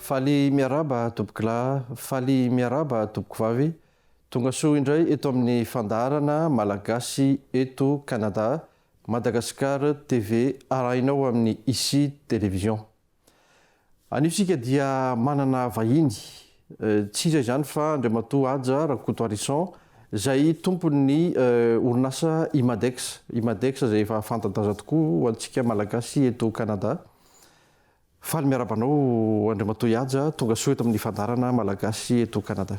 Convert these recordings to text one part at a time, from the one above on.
Faly miaraba tompokila, faly miaraba tompokivavy. Tonga soa indray eto amin'ny fandaharana malagasy eto Canada, Madagascar TV arahinao amin'ny Ici Télévision. Anisika dia manana vahiny, tsy izay zany fa Andriamatoa Aja Rakotoarisson izay tompon'ny orinasa Imadex. Imadex izay efa fanta-daza tokoa ho antsika malagasy eto Canada. Faly miarabanao Andriamatoa Aja, tonga soa eto amin'ny fandaharana malagasy eto Canada.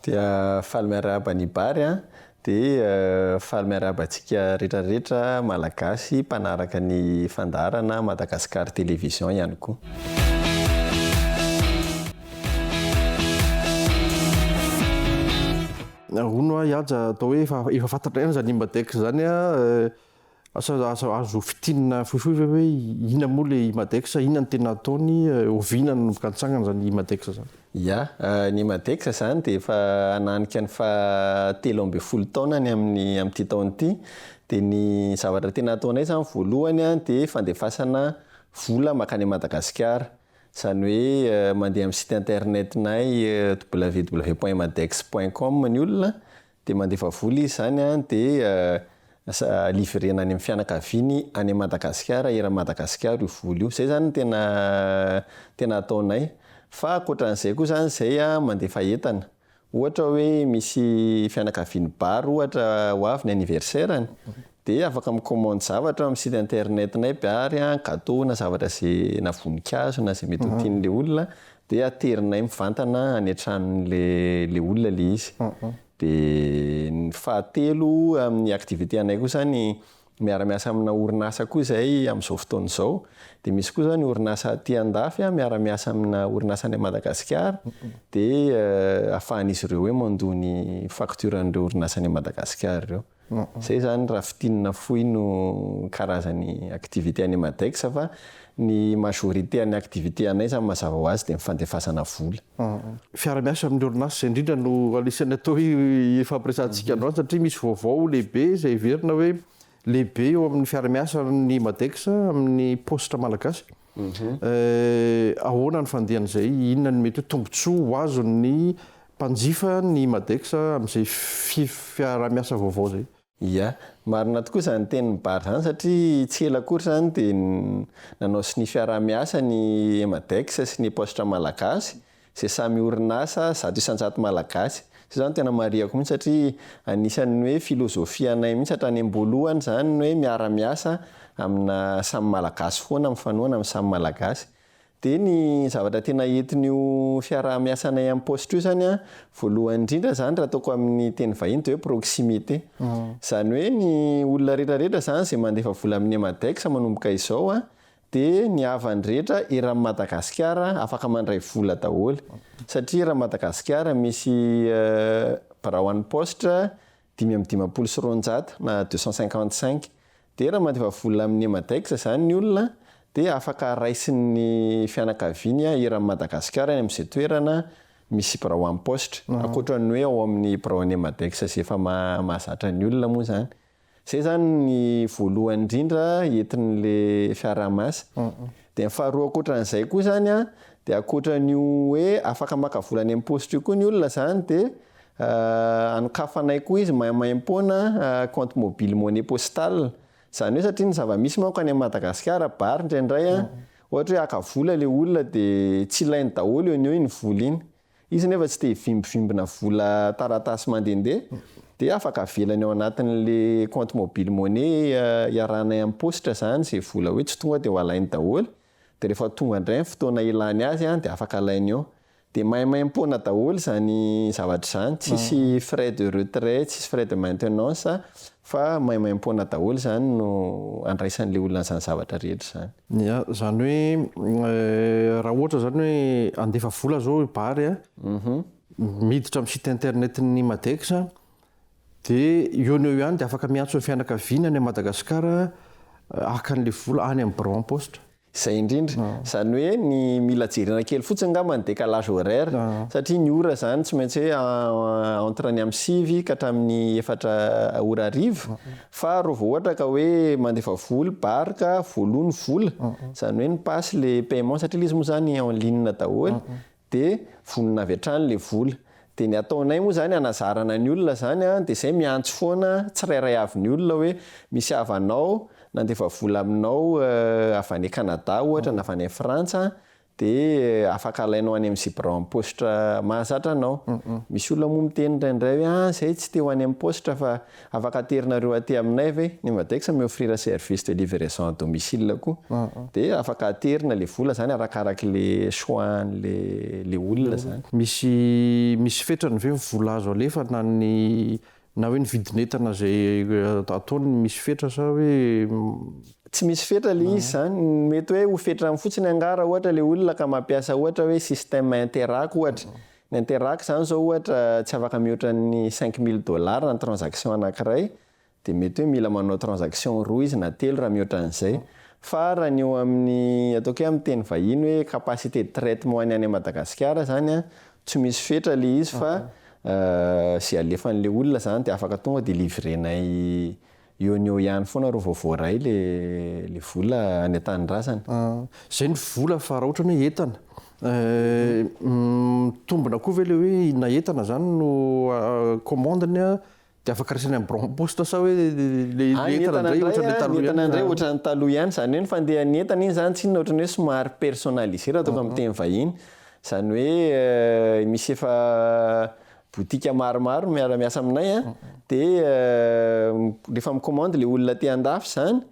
Dia faly miaraba ny bary dia faly miarabantsika rehetrarehetra malagasy mpanaraka ny fandaharana Madagascar Télévision ihany koa. Hono Aja atao hoe efa fantatrana zany Imadex zany azo fitinina fohifohy hoe inona moa le Imadex, inona ny tena ataony, oviana no kantsangana zany Imadex zany. Ya, ny Imadex zany dia efa ananika ny fa 13 taonany amin'ity taona ity. Dia ny zavatra tena ataonay zany voalohany dia fandefasana vola makany Madagasikara. Izany hoe mandeha amin'ny site internetinay www.imadex.com ny olona dia mandefa vola izy zany dia livrena any amin'ny fianakaviany any Madagasikara, eran'ny Madagasikara io vola io. Zay zany tena ataonay. Fa ankoatran'izay koa zany izay mandefa entana. Ohatra hoe misy fianakaviany bary ohatra ho avy ny anniversaire-any dia afaka mikomandy zavatra amin'ny site internetinay bary, gâteau na zavatra izay na voninkazo na izay mety ho tian'ilay olona dia aterinay mivantana any an-tranon'ilay olona ilay izy. Dia ny fahatelo amin'ny activité anay koa zany miara-miasa amina orinasa koa izay amin'izao fotoana izao. Dia misy koa zany orinasa aty andafy miara-miasa amina orinasa any Madagasikara dia ahafahan'izy ireo hoe mandony facturan'ireo orinasa any Madagasikara ireo. Zay zany raha fitinina fohy no karazany activité any Imadex fa ny majorité any activité anay zany mazava ho azy dia mifandefasana vola. Fiara-miasa amin'ny orinasa indrindra no alisany atao fampiresantsika androany satria misy vaovao lehibe izay verina hoe lehibe eo amin'ny fiara-miasa ny Imadex amin'ny postra malagasy. Ahoana ny fandehan'izay, inona ny mety hoe tombontsoa ho azon'ny mpanjifa ny Imadex amin'izay fiara-miasa vaovao zay? Ya, marina tokoa izany tenin'ny bary zany satria tsy ela akory zany dia nanao sy ny fiara-miasa ny Imadex sy ny postra malagasy izay samy orinasa 100% malagasy. Zay zany tena mariako mihitsy satria anisan'ny hoe filozofia anay mihitsy hatrany am-boalohany zany hoe miara-miasa amina samy malagasy foana, mifanohana amin'ny samy malagasy. Dia ny zavatra tena entin'io fiara-miasa anay amin'ny postra io zany voalohany indrindra zany raha ataoko amin'ny teny vahiny dia hoe proximité. Izany hoe ny olona rehetrarehetra zany izay mandefa vola amin'ny Imadex manomboka izao dia ny havany rehetra eran'ny Madagasikara afaka mandray vola daholo. Satria eran'ny Madagasikara misy raha ho an'ny postra 550 na 255. Dia raha mandefa vola amin'ny Imadex zany ny olona dia afaka raisin'ny fianakaviany eran'ny Madagasikara amin'izay toerana misy birao amin'ny postra. Ankoatran'ny hoe ao amin'ny birao any Imadex izay efa mahazatra ny olona moa zany. Zay zany ny voalohany indrindra entin'ilay fiara-miasa. Dia ny faharoa ankoatran'izay koa zany dia ankoatran'io hoe afaka maka vola any amin'ny postra io koa ny olona zany dia anokafanay koa izy maimaimpona compte mobile monnaie postale. Izany hoe satria ny zava-misy manko any Madagasikara bary indraindray ohatra hoe haka vola ilay olona dia tsy ilainy daholo eo iny vola iny. Izy nefa tsy dia hivimbivimbina vola taratasy mandehandeha dia afaka avelany ao anatin'ilay compte mobile monnaie iarahanay amin'ny postra zany izay vola hoe tsy tonga dia ho alainy daholo. Dia rehefa tonga indray ny fotoana ilany azy dia afaka alainy eo. Dia maimaimpona daholo izany zavatra izany, tsisy frais de retrait, tsisy frais de maintenance fa maimaimpona daholo zany no andraisan'ilay olona izany zavatra rehetra zany. Ya, zany hoe raha ohatra zany hoe andefa vola zao bary miditra amin'ny site internetin'ny Imadex dia eo no eo dia afaka miantso ny fianakaviana any Madagasikara haka an'ilay vola any amin'ny birao amin'ny postra. zay indrindra zany hoe ny mila jerena kely fotsiny ngamba ny décalage horaire satria ny ora zany tsy maintsy hoe entre ny amin'ny 6 ka hatramin'ny 4 ora arivo fa ro vao ohatra ka hoe mandefa vola barika voalohany vola zany hoe ny passe le paiement satria izy moa zany en ligne daholo dia vonona avy hatrany le vola dia ny ataonay moa zany hanazarana ny olona zany dia izay miantso foana tsirairay avy ny olona hoe misy havanao nandefa vola aminao avy any Canada ohatra na avy any Frantsa dia afaka alainao any amin'ny Zebran poste mahazatra anao. Misy olona moa miteny indraindray hoe izay tsy teo any amin'ny poste fa afaka aterinareo aty aminay ve ny Madexa mi-offrir service de livraison à domicile koa dia afaka aterina le vola zany arakaraka le choix-n'le olona zany. Misy fetrany ve vola azo alefa na hoe ny vidin'entana zay ataony misy fetra sa hoe tsy misy fetra le izy zany mety hoe ho fetrany fotsiny angara ohatra le olona ka mampiasa ohatra hoe système Interac ohatra. Ny Interac zany zao ohatra tsy afaka mihoatra ny $5,000 ny transaction anankiray dia mety hoe mila manao transaction roa izy na telo raha mihoatra an'izay fa raha ny eo amin'ny ataoko hoe amin'ny teny vahiny hoe capacité de traitement any Madagasikara zany tsy misy fetra le izy fa zay alefan'le olona zany dia afaka tonga dia livrenay eo ny eo ihany foana ro voavoaray le vola any an-tanindrazana. Zay ny vola fa raha ohatra hoe entana tombona koa ve le hoe na entana zany no commandeny dia afaka raisiny amin'ny Bron Poste sa hoe le entana indray ohatra ny taloha ihany zany hoe ny fandehan'ny entana iny zany tsy inona ohatra ny hoe somary personnalisé raha ataoko amin'ny teny vahiny zany hoe misy efa botika maromaro miara-miasa aminay dia rehefa mikomandy le olona te andafy zany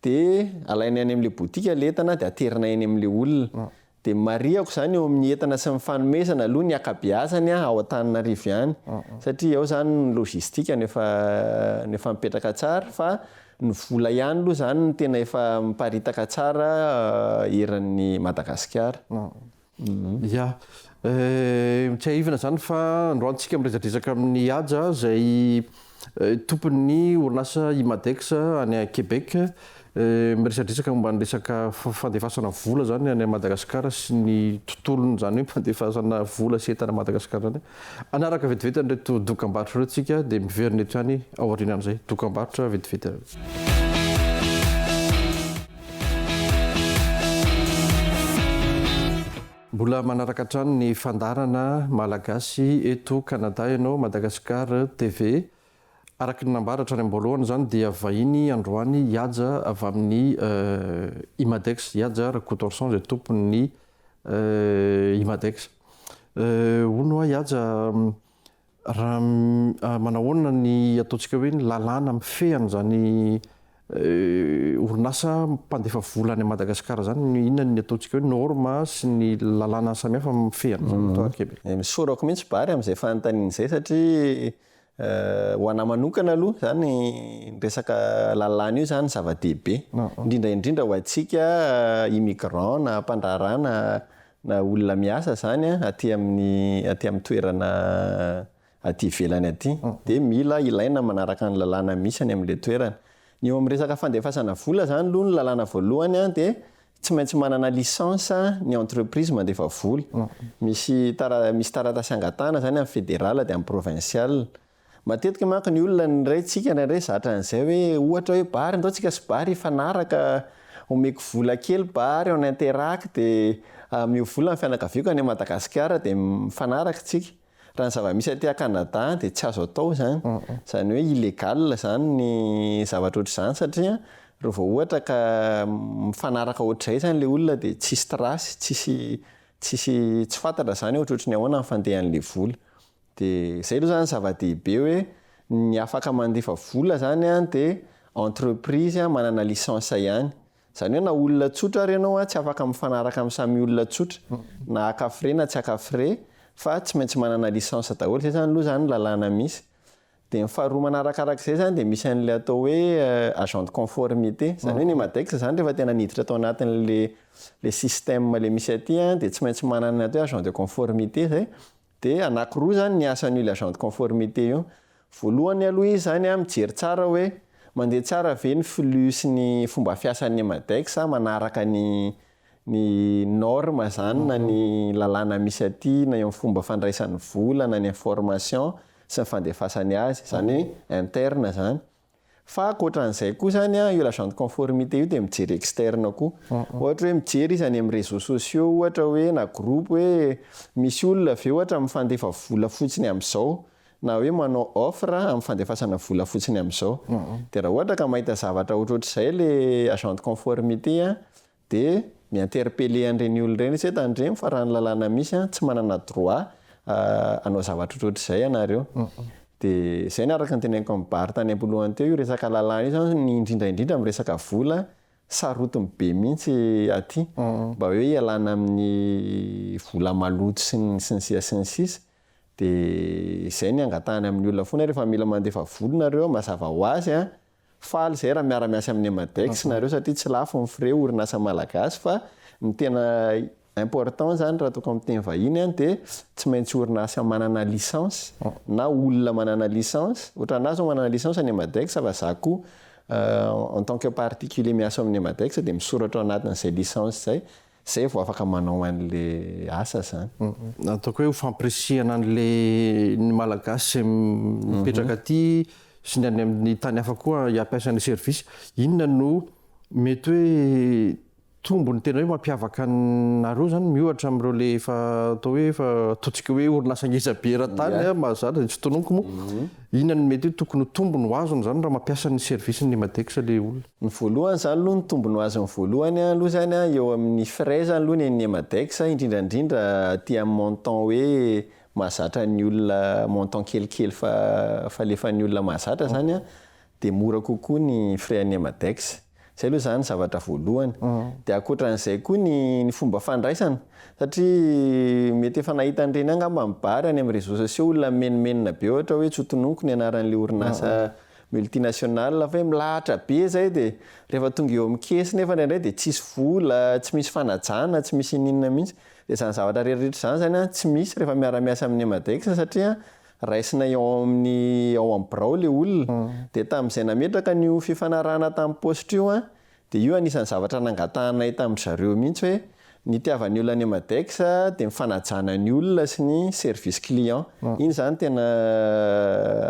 dia alainy any amin'le botika le entana dia aterina eny amin'le olona dia mariako zany eo amin'ny entana sy mifanomezana aloha ny akabeazany ao Antananarivo ihany satria ao zany ny logistika nefa mipetraka tsara fa ny vola ihany aloha zany ny tena efa miparitaka tsara eran'ny Madagasikara. Tsy ahivana zany fa androantsika miresadresaka amin'ny Aja zay tompon'ny orinasa Imadex any Québec miresadresaka momba ny resaka fandefasana vola zany any Madagasikara sy ny tontolony zany hoe fandefasana vola sy entana Madagasikara zany. Anaraka vetivety reto dokam-barotra ireo tsika dia miverina eto ihany aorianan'izay dokam-barotra vetivety. Mbola manaraka hatrany ny fandarana malagasy eto Canada ianao Madagasikara TV. Araka ny nambaratra any am-boalohany zany dia vahiny androany Ihaja avy amin'ny Imadex Ihaja Rakotorson zay tompon'ny Imadex. Hono Ihaja raha manahoana ny ataontsika hoe ny lalàna mifehana zany orinasa mpandefa vola any Madagasikara zany inona ny ataontsika hoe norma sy ny lalàna samihafa mifehana zany Québec. Misorako mihitsy bary amin'izay fanontanian'izay satria ho ana manokana aloha zany resaka lalàna io zany zava-dehibe indrindra ho antsika immigrant na mpandrarana na olona miasa zany aty amin'ny toerana aty ivelany aty dia mila ilaina manaraka ny lalàna misy any amin'ilay toerana. Ny eo amin'ny resaka fandefasana vola zany aloha ny lalàna voalohany dia tsy maintsy manana licence ny entreprise mandefa vola. Misy taratasy angatahana zany amin'ny fédéral dia amin'ny provincial. Matetika manko ny olona nirayntsika indray zatra an'izay hoe ohatra hoe bary ndao tsika sy bary fanaraka omeko vola kely bary ao ny Interac dia mio vola ny fianakaviako any Madagasikara dia mifanaraka tsika. Raha ny zava-misy aty Canada dia tsy azo atao zany. Zany hoe illégal zany ny zavatra ohatr'izany satria raha vao ohatra ka mifanaraka ohatr'izay zany le olona dia tsisy trasy, tsy fantatra zany ohatrany ahoana ny fandehan'le vola. Dia izay aloha zany zava-dehibe hoe ny afaka mandefa vola zany dia entreprise manana licence ihany. Zany hoe na olona tsotra ary ianao tsy afaka mifanaraka amin'ny samy olona tsotra na aka-frais na tsy aka-frais fa tsy maintsy manana licence daholo. Zay zany aloha zany lalàna misy. Dia ny faharoa manarakarak'izay zany dia misy an'ilay atao hoe agent de conformité. Zany hoe ny Madexa zany rehefa tena niditra tao anatin'le système le misy aty dia tsy maintsy manana atao hoe agent de conformité zay. Dia anankiroa zany ny asan'io agent de conformité io. Voalohany aloha izy zany mijery tsara hoe mandeha tsara ve ny flux sy ny fomba fiasan'ny Madexa manaraka ny ny norme zany na ny lalàna misy aty na eo amin'ny fomba fandraisan'ny vola na ny information sy ny fandefasany azy zany hoe interne zany fa akoatran'izay koa zany io l'agent de conformité io dia mijery externe koa ohatra hoe mijery izy any amin'ny réseaux sociaux ohatra hoe na groupe hoe misy olona aveo ohatra mifandefa vola fotsiny amin'izao na hoe manao offre amin'ny fandefasana vola fotsiny amin'izao dia raha ohatra ka mahita zavatra ohatrohatr'izay le agent de conformité dia mi-interpeller an'ireny olona ireny izy hoe tandremo fa raha ny lalàna misy tsy manana droit anao zavatra ohatrohatr'izay ianareo dia izay ny araka ny teneniko amin'ny Bary tany am-polohany teo io resaka lalàna io zany ny indrindraindrindra amin'ny resaka vola sarotiny be mihitsy aty mba hoe ialana amin'ny vola maloto sy ny sisa dia izay ny angatahany amin'ny olona foana rehefa mila mandefa vola nareo mazava ho azy faly izay raha miara-miasa amin'ny Amadex nareo satria tsy lafo ny frais orinasa malagasy fa ny tena important zany raha toko amin'ny teny vahiny dia tsy maintsy orinasa manana licence na olona manana licence ohatranazy manana licence any Amadex fa za koa en tant que particulier miasa amin'ny Amadex dia misoratra ao anatin'izay licence zay vao afaka manao an'le asa zany ataoko hoe ho fampirisihana an'le ny malagasy mipetraka aty sy ny any amin'ny tany hafa koa hiampiasany service inona no mety hoe tombony tena hoe mampiavaka nareo zany miohatra amin'ireo le efa atao hoe efa ataontsika hoe orinasa ngeza be eran-tany mahazatra tsy tononoko moa inona no mety hoe tokony tombony ho azony zany raha mampiasa ny service ny Amadex le olona ny voalohany zany aloha ny tombony ho azony voalohany aloha zany eo amin'ny frais zany aloha ny Amadex indrindrandrindra aty amin'ny montant hoe mahazatra ny olona montant kelikely fa lefan'ny olona mahazatra zany dia mora kokoa ny frais ny Amadex zay aloha zany zavatra voalohany dia akoatran'izay koa ny fomba fandraisana satria mety efa nahita an'ireny angamba mibary any amin'ny réseaux sociaux olona menimenina be ohatra hoe tsy tononoko ny anaran'le orinasa multinational fa hoe milahatra be zay dia rehefa tonga eo amin'ny kesy nefa indray dia tsisy vola tsy misy fanajana tsy misy ninona mihitsy dia zany zavatra rehetrarehetra zany tsy misy rehefa miara-miasa amin'ny Amadex satria raisina ao amin'ny birao le olona dia tamin'izay nametraka ny fifanarahana tamin'ny poste io dia io anisan'ny zavatra nangatahanay tamin'ny zareo mihitsy hoe ny tiavan'ny olona ny Amadex dia mifanajana ny olona sy ny service client iny zany tena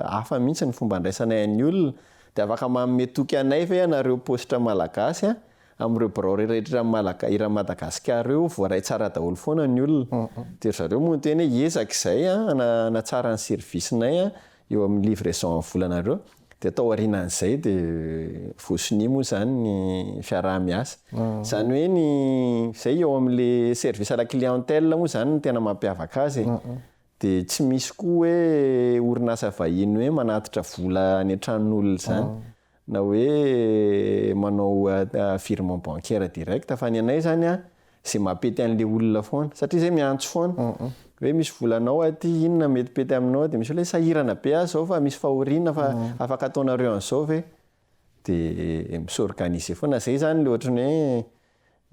hafa mihitsy ny fomba andraisanay ny olona dia afaka manome toky anay fa ianareo poste malagasy amin'ireo birao rehetra ira Madagasikara eo voaray tsara daholo foana ny olona dia zareo moa ny teny ezaka izay anatsara ny service-nay eo amin'ny livraison amin'ny volanareo dia atao aorianan'izay dia voasiny moa zany ny fiaraha-miasa zany hoe ny izay eo amin'le service à la clientèle moa zany ny tena mampiavaka azy dia tsy misy koa hoe orinasa vahiny hoe manatitra vola any an-tranon'olona zany na hoe manao virement bancaire direct fa ny anay zany zay mampety an'le olona foana satria zay miantso foana hoe misy volanao aty inona mety pety aminao dia misy hoe sahirana be zao fa misy fahoriana fa afaka ataonareo an'izao ve dia misorganiser foana zay zany le ohatrany hoe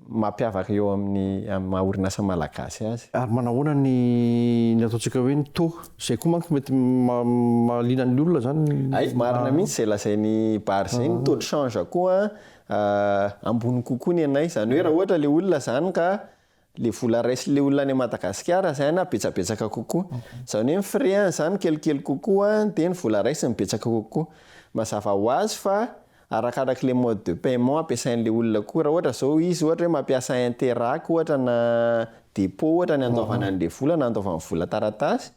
mampiavaka eo amin'ny orinasa malagasy azy ary manahoana ny ataontsika hoe ny taux izay koa manko mety mahaliana ny olona zany ay marina mihitsy izay lazainy Bary zay ny taux de change koa ambony kokoa ny anay zany hoe raha ohatra le olona zany ka le vola raisy le olona any Madagasikara zany betsabetsaka kokoa zany hoe ny frais zany kelikely kokoa dia ny vola raisy mibetsaka kokoa mazava ho azy fa arakaraka le mode de paiement ampiasain'le olona koa raha ohatra zao izy ohatra hoe mampiasa Interac ohatra na dépôt ohatra ny andaovana an'le vola na andaovana vola taratasy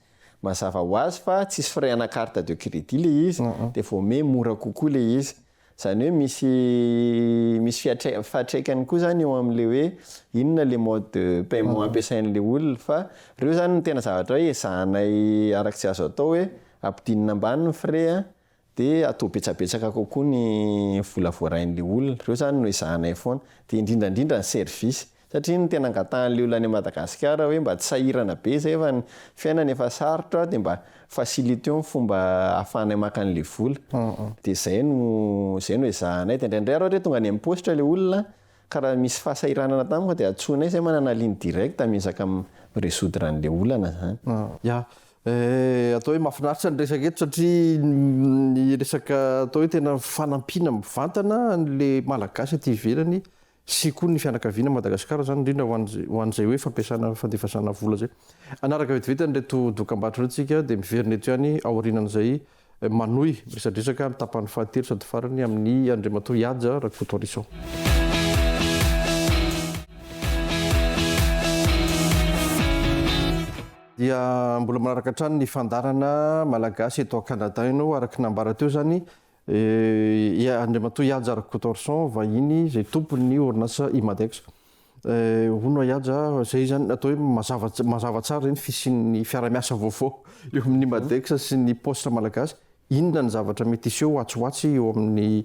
mazava ho azy fa tsisy frais ana carte de crédit le izy dia vao me mora kokoa le izy zany hoe misy fiatraikany koa zany eo amin'le hoe inona le mode de paiement ampiasain'le olona fa reo zany ny tena zavatra hoe ezahanay araka tsy azo atao hoe ampidinina ambany ny frais dia atao betsabetsaka kokoa ny vola voarain'le olona reo zany no ezahanay foana dia indrindrandrindra ny service satria ny tena angatahan'le olona any Madagasikara hoe mba tsy sahirana be zay fa ny fiainana efa sarotra dia mba facilité ny fomba ahafahanay maka an'le vola dia zay no ezahanay dia indraindray raha hoe tonga any amin'ny poste le olona ka raha misy fahasahiranana tamiko dia atsoinay zay manana ligne direct mizaka miresoudre an'le olana zany atao hoe mahafinaritra ny resaka eto satria ny resaka atao hoe tena fanampiana mivantana an'le malagasy aty ivelany sy koa ny fianakaviana Madagasikara zany indrindra ho an'izay hoe fampiasana fandefasana vola zay. Anaraka vetivety an'reto dokam-barotra tsika dia miverina eto ihany aorianan'izay manohy resadresaka amin'ny tapany fahatelo sady farany amin'ny Andriamatoa Ihaja Rakotorisao. Dia mbola manaraka hatrany ny fandarana malagasy eto Kanada ianao araka nambara teo zany Andriamatoa Ihaja Rakotorisao vahiny zay tompony orinasa Imadex. Hono Ihaja zay zany atao hoe mazava tsara ny fisian'ny fiara-miasa vaovao eo amin'ny Imadex sy ny poste malagasy. Inona ny zavatra mety iseho hoatsoatsy eo amin'ny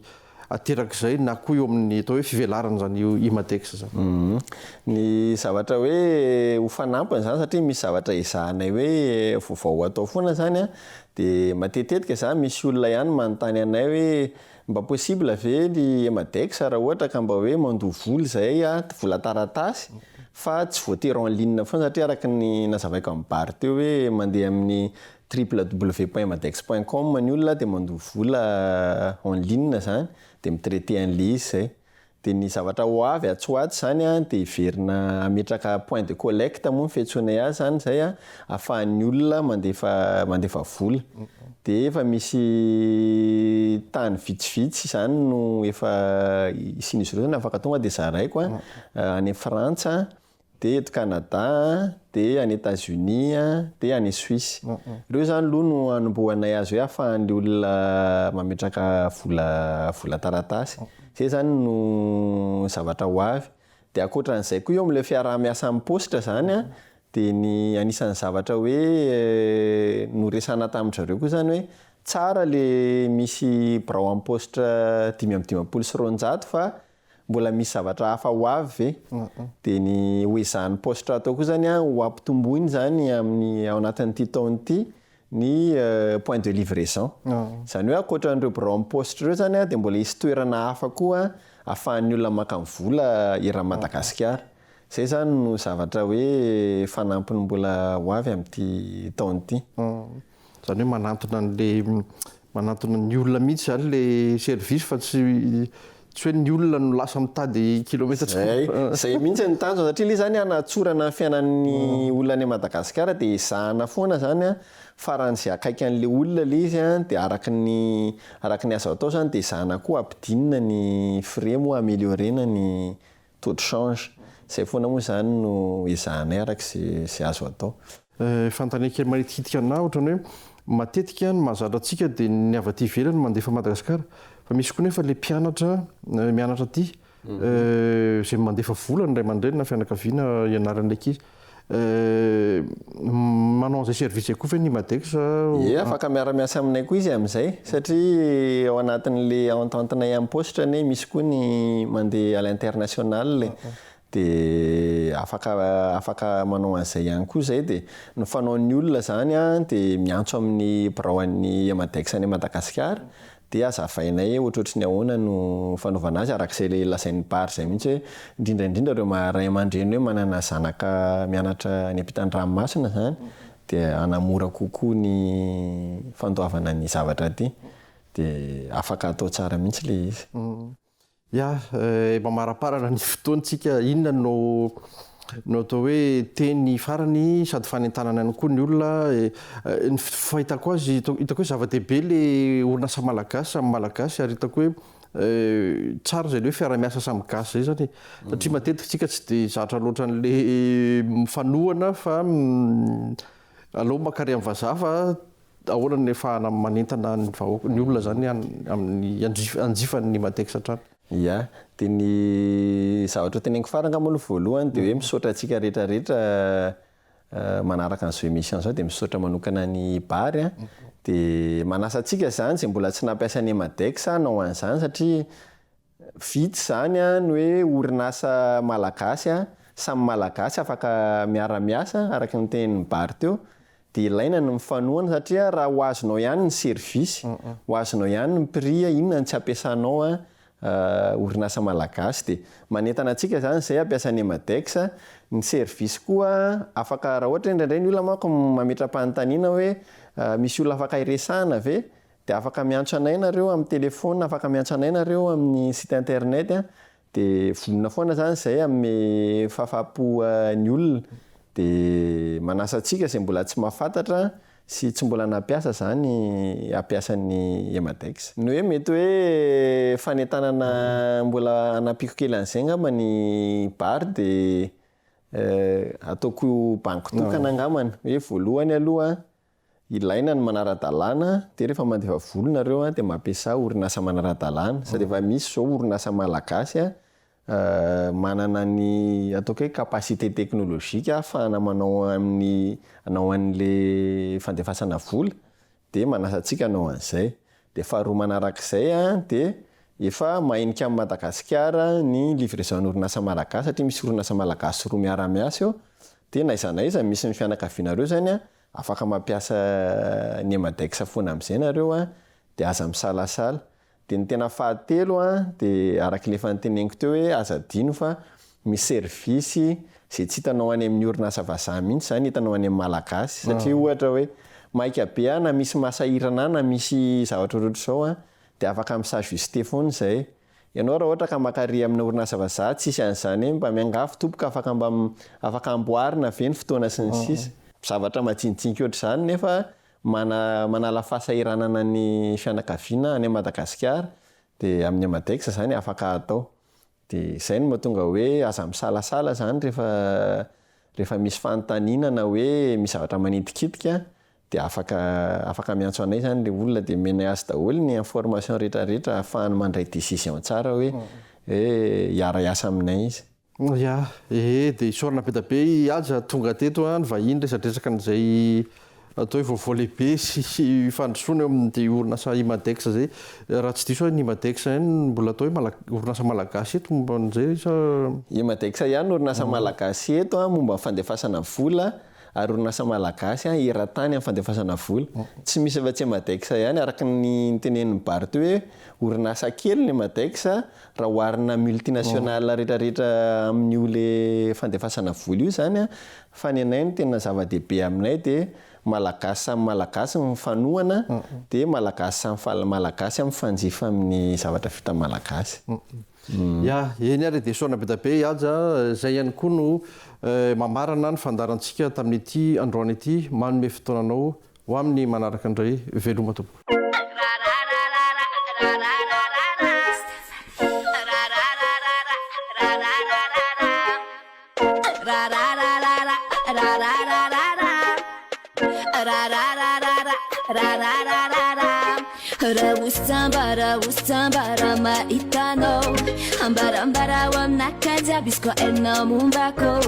aterak'izay na koa eo amin'ny atao hoe fivelarana zany io Imadex zany. Ny zavatra hoe ho fanampiny zany satria misy zavatra izahanay hoe vaovao atao foana zany dia matetetika zany misy olona ihany manontany anay hoe mba possible ve ny Imadex raha ohatra ka mba hoe mandoha vola zay vola taratasy fa tsy voatery en ligne foana satria araka ny nazavaiko amin'ny bary teo hoe mandeha amin'ny www.imadex.com ny olona dia mandoha vola en ligne zany dia mitraité en ligne zay. Dia ny zavatra ho avy atsoatsy zany dia iverina ametraka point de collecte moa fiantsoanay azy zany zay ahafahan'ny olona mandefa vola. Dia efa misy tany vitsivitsy zany no efa isin'izy afaka tonga dia zaraiko any Frantsa, dia eto Canada, dia any États-Unis, dia any Suisse. Ireo zany aloha no anombohanay azy hoe ahafahan'ny olona mametraka vola taratasy. Zay zany no zavatra ho avy. Dia ankoatran'izay koa eo amin'ilay fiaraha-miasa amin'ny poste zany dia ny anisan'ny zavatra hoe noresana tamin-jareo koa zany hoe tsara le misy birao amin'ny poste 520 fa mbola misy zavatra hafa ho avy dia ny hoezahan'ny poste atao koa zany ho ampitomboiny zany ao anatin'ity taon'ity ny point de livraison. Zany hoe ankoatran'ireo birao amin'ny poste ireo zany dia mbola hisy toerana hafa koa ahafahan'ny olona maka vola eran'ny Madagasikara. Zay zany no zavatra hoe fanampiny mbola ho avy amin'ity taon'ity. Zany hoe manantona ny olona mihitsy zany le service fa tsy hoe ny olona no lasa mitady kilomètre. Zay mihitsy ny tanjona satria ilay zany hanatsorana fiainan'ny olona any Madagasikara dia izahana foana zany faran'izay akaiky an'ilay olona ilay izy dia araky ny azo atao zany dia izahana koa ampidinina ny frais moa améliorena ny taux de change. Zay foana moa zany no izahanay arak'izay azo atao. Fantaniana manitikika anah ohatrany hoe matetika ny mahazatra antsika dia ny avy aty ivelany mandefa Madagasikara fa misy koa nefa le mianatra aty zay mandefa vola ny ray aman-dreny na fianakaviana ianaran'ny ankizy manao an'izay service koa ve ny Imadex? Afaka miara-miasa aminay koa izy amin'izay satria ao anatin'le ententenay amin'ny poste misy koa ny mandeha à l'international dia afaka manao an'izay ihany koa zay dia ny fanaon'ny olona zany dia miantso amin'ny biraon'ny Imadex any Madagasikara dia azavainay ohatrohatry ny ahoana no fanaovana azy arak'izay le lazain'ny bary zay mihitsy hoe indrindraindrindra ireo ray aman-dreny hoe manana zanaka mianatra any ampitan-dranomasina zany dia hanamora kokoa ny fandoavana ny zavatra aty dia afaka atao tsara mihitsy le izy. Mamaraparana ny fotoantsika inona no atao hoe teny farany sady fanentanana ihany koa ny olona ny fahitako azy hitako hoe zava-dehibe le orinasa malagasy amin'ny malagasy ary hitako hoe tsara zay le hoe fiara-miasa samy gasy zay zany satria matetika tsika tsy dia zatra loatra n'le mifanohana fa aleo makary amin'ny vazaha fa ahoana ny fahana manentana ny olona zany amin'ny anjifan'ny Imadex hatrany. Dia ny zavatra teneniko faranga moa voalohany dia hoe misaotra antsika rehetrarehetra manaraka an'izao émission zao dia misaotra manokana ny bary dia manasa antsika zany zay mbola tsy nampiasa ny Imadex hanao an'izany satria vitsy zany no hoe orinasa malagasy samy malagasy afaka miara-miasa araka ny tenin'ny bary teo dia ilaina ny mifanohana satria raha ho azonao ihany ny service ho azonao ihany ny prix inona ny tsy ampiasanao orinasa malagasy dia manentana antsika zany zay ampiasan'ny Imadex ny service koa afaka raha ohatra indraindray ny olona manko mametra-panontaniana hoe misy olona afaka iresahana ve dia afaka miantso anay nareo amin'ny telefona afaka miantso anay nareo amin'ny site internet de volona foana zany zay amin'ny fahafapoany olona de manasa atsika zay mbola tsy mahafantatra sy tsy mbola nampiasa zany ampiasan'ny Emadex. Ny hoe mety hoe fanetanana mbola anampiko kely an'izay ngamba ny bary de ataoko banky tokana angamany hoe voalohany aloha ilaina ny manara-dalàna de rehefa mandefa volonareo de mampiasa orinasa manara-dalàna sady efa misy zao orinasa malagasy manana ny ataoko hoe capacité technologique ahafahana manao an'le fandefasana vola de manasa antsika anao an'izay de faharoa manarak'izay de efa mahinika amin'ny Madagasikara ny livraison orinasa malagasy satria misy orinasa malagasy roa miara-miasa eo de naiza misy ny fianakavianareo zany afaka mampiasa ny Emadex foana amin'izay nareo de aza misalasala. De ny tena fahatelo de arak'le efa nyteneniko teo hoe aza adino fa misy servisy zay tsy hitanao any amin'ny orinasa vazaha mihitsy zany hitanao any amin'ny malagasy satria ohatra hoe maika be na misy masahirana na misy zavatra ohatrohatr' zao de afaka misajuste foana zay. Ianao raha ohatra ka makary amina orinasa vazaha tsisy an'izany hoe mba miangavy tompoko afaka amboarina ve ny fotoana sy ny sisa zavatra majinijinika ohatr'izany nefa manala fahasahiranana ny fianakaviana any Madagasikara de amin'ny Emadex zany afaka atao de zay no mahatonga hoe aza misalasala zany rehefa misy fanontaniana hoe misy zavatra manidikitika de afaka miantso anay zany le olona de menay azy daholo ny information rehetrarehetra ahafahany mandray décision tsara hoe hiara-iasa aminay izy. Ya, de isorana be da be aza tonga teto ny vahiny resadresaka an'izay atao hoe vaovao lehibe sy fandrosoana eo amin'ny orinasa Emadex zay raha tsy diso ny Emadex mbola atao hoe orinasa malagasy eto momba an'izay sa Emadex ihany orinasa malagasy eto momba fandefasana vola ary orinasa malagasy eran-tany amin'ny fandefasana vola tsy misy efa tsy Emadex ihany araka ny teneniny bary teo hoe orinasa kely ny Emadex raha oharina multinational rehetrarehetra amin'ny ole fandefasana vola io zany fa ny anay ny tena zava-dehibe aminay de malagasy samy malagasy mifanohana de malagasy samy malagasy amin'ny fanjifa amin'ny zavatra vita malagasy. Ya, eny ary de soana be da be aza zay ihany koa no mamarana ny fandarantsika tamin'ity androany ity manome fotoananao ho amin'ny manaraka indray veloma tompo. Usambara maitano ambarambara wamnakaja bisko elna mumbako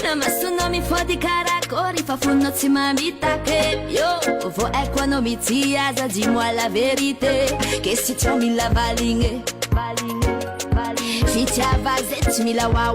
namasunno mi fodi karakori fafunno tsy mamitake yo vo è quando mi tiasa dis-moi la vérité che si tu mi la valinge si ti avazet mi la wa